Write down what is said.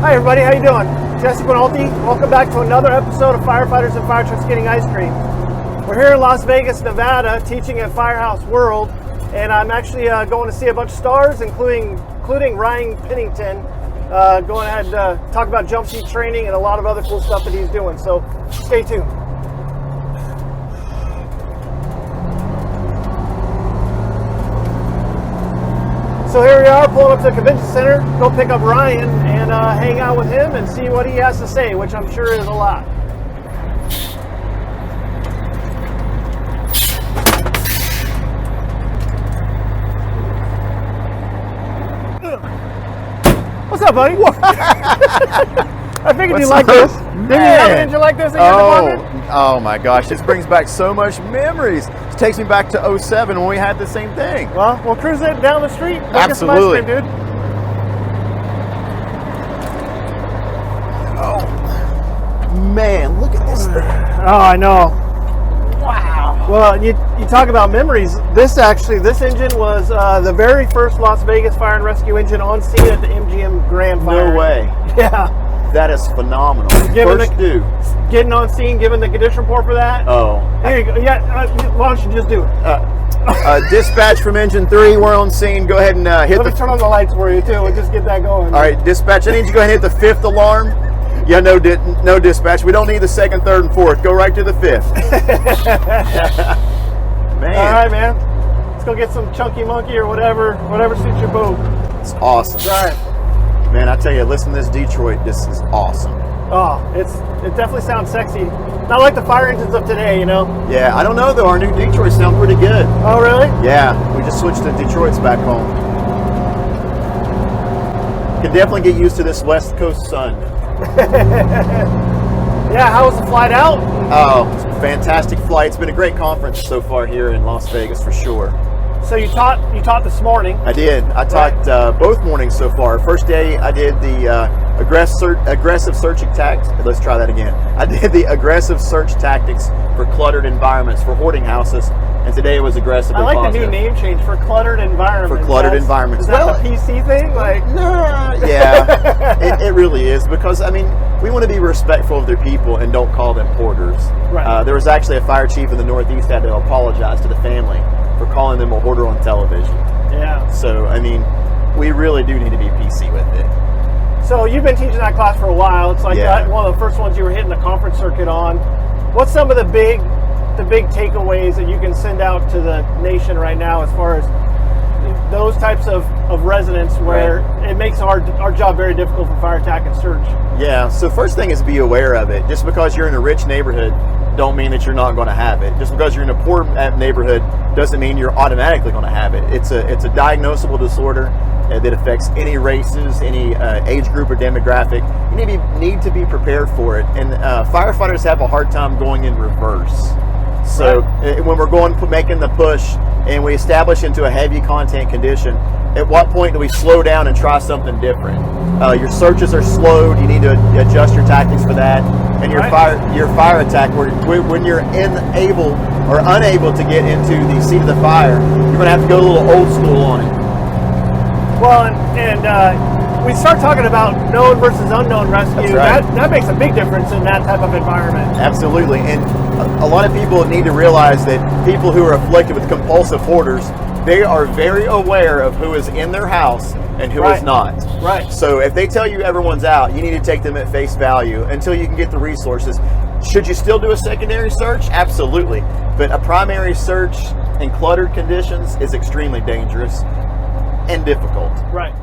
Hi everybody, how you doing? Jesse Quinalty. Welcome back to another episode of Firefighters and Fire Trucks Getting Ice Cream. We're here in Las Vegas, Nevada, teaching at Firehouse World, and I'm actually going to see a bunch of stars, including Ryan Pennington, going ahead and talk about Jumpseat training and a lot of other cool stuff that he's doing. So stay tuned. So here we are, pulling up to the convention center, go pick up Ryan and hang out with him and see what he has to say, which I'm sure is a lot. What's up, buddy? I figured you like this. Did you have an engine like this in your department? Oh my gosh, this brings back so much memories. It takes me back to 07 when we had the same thing. Well, we'll cruise it down the street. Absolutely. Dude. Oh, man, look at this thing. Oh, I know. Wow. Well, you talk about memories. This engine was the very first Las Vegas Fire and Rescue engine on scene at the MGM Grand Fire. No way. Yeah. That is phenomenal. Getting on scene, giving the condition report for that. Oh. There you go. Yeah, why don't you just do it? Dispatch from engine 3, we're on scene. Go ahead and hit Let me turn on the lights for you too. We'll just get that going. All right, dispatch, I need you to go ahead and hit the 5th alarm. Yeah, no dispatch. We don't need the 2nd, 3rd, and 4th. Go right to the 5th. Man. All right, man. Let's go get some chunky monkey or whatever suits your boat. It's awesome. Right. Man, I tell you, listen to this Detroit. This is awesome. Oh, it definitely sounds sexy. Not like the fire engines of today, you know? Yeah, I don't know though. Our new Detroits sound pretty good. Oh, really? Yeah, we just switched to Detroits back home. Can definitely get used to this West Coast sun. Yeah, how was the flight out? Oh, it's a fantastic flight. It's been a great conference so far here in Las Vegas for sure. So you taught this morning. I did. I taught both mornings so far. First day I did the aggressive searching tactics. Let's try that again. I did the aggressive search tactics for cluttered environments for hoarding houses, and today it was aggressively positive. I like positive. the new name change for cluttered environments. For cluttered environments. Is that a PC thing? Like, nah, yeah, it really is, because I mean, we want to be respectful of their people and don't call them hoarders. Right. There was actually a fire chief in the Northeast had to apologize to the family for calling them a hoarder on television. Yeah. So, I mean, we really do need to be PC with it. So you've been teaching that class for a while. It's like one of the first ones you were hitting the conference circuit on. What's some of the big takeaways that you can send out to the nation right now as far as those types of residents where it makes our job very difficult for fire attack and search? Yeah, so first thing is be aware of it. Just because you're in a rich neighborhood don't mean that you're not going to have it. Just because you're in a poor neighborhood doesn't mean you're automatically going to have it. It's a diagnosable disorder that affects any races, any age group or demographic. You need to be prepared for it. And firefighters have a hard time going in reverse. So when we're making the push and we establish into a heavy content condition, at what point do we slow down and try something different? Your searches are slowed. You need to adjust your tactics for that. And your fire attack, when you're unable to get into the seat of the fire, you're going to have to go a little old school on it. Well, and we start talking about known versus unknown rescue. Right. That makes a big difference in that type of environment. Absolutely. And a lot of people need to realize that people who are afflicted with compulsive hoarders, they are very aware of who is in their house and who is not. Right. So if they tell you everyone's out, you need to take them at face value until you can get the resources. Should you still do a secondary search? Absolutely. But a primary search in cluttered conditions is extremely dangerous and difficult. Right.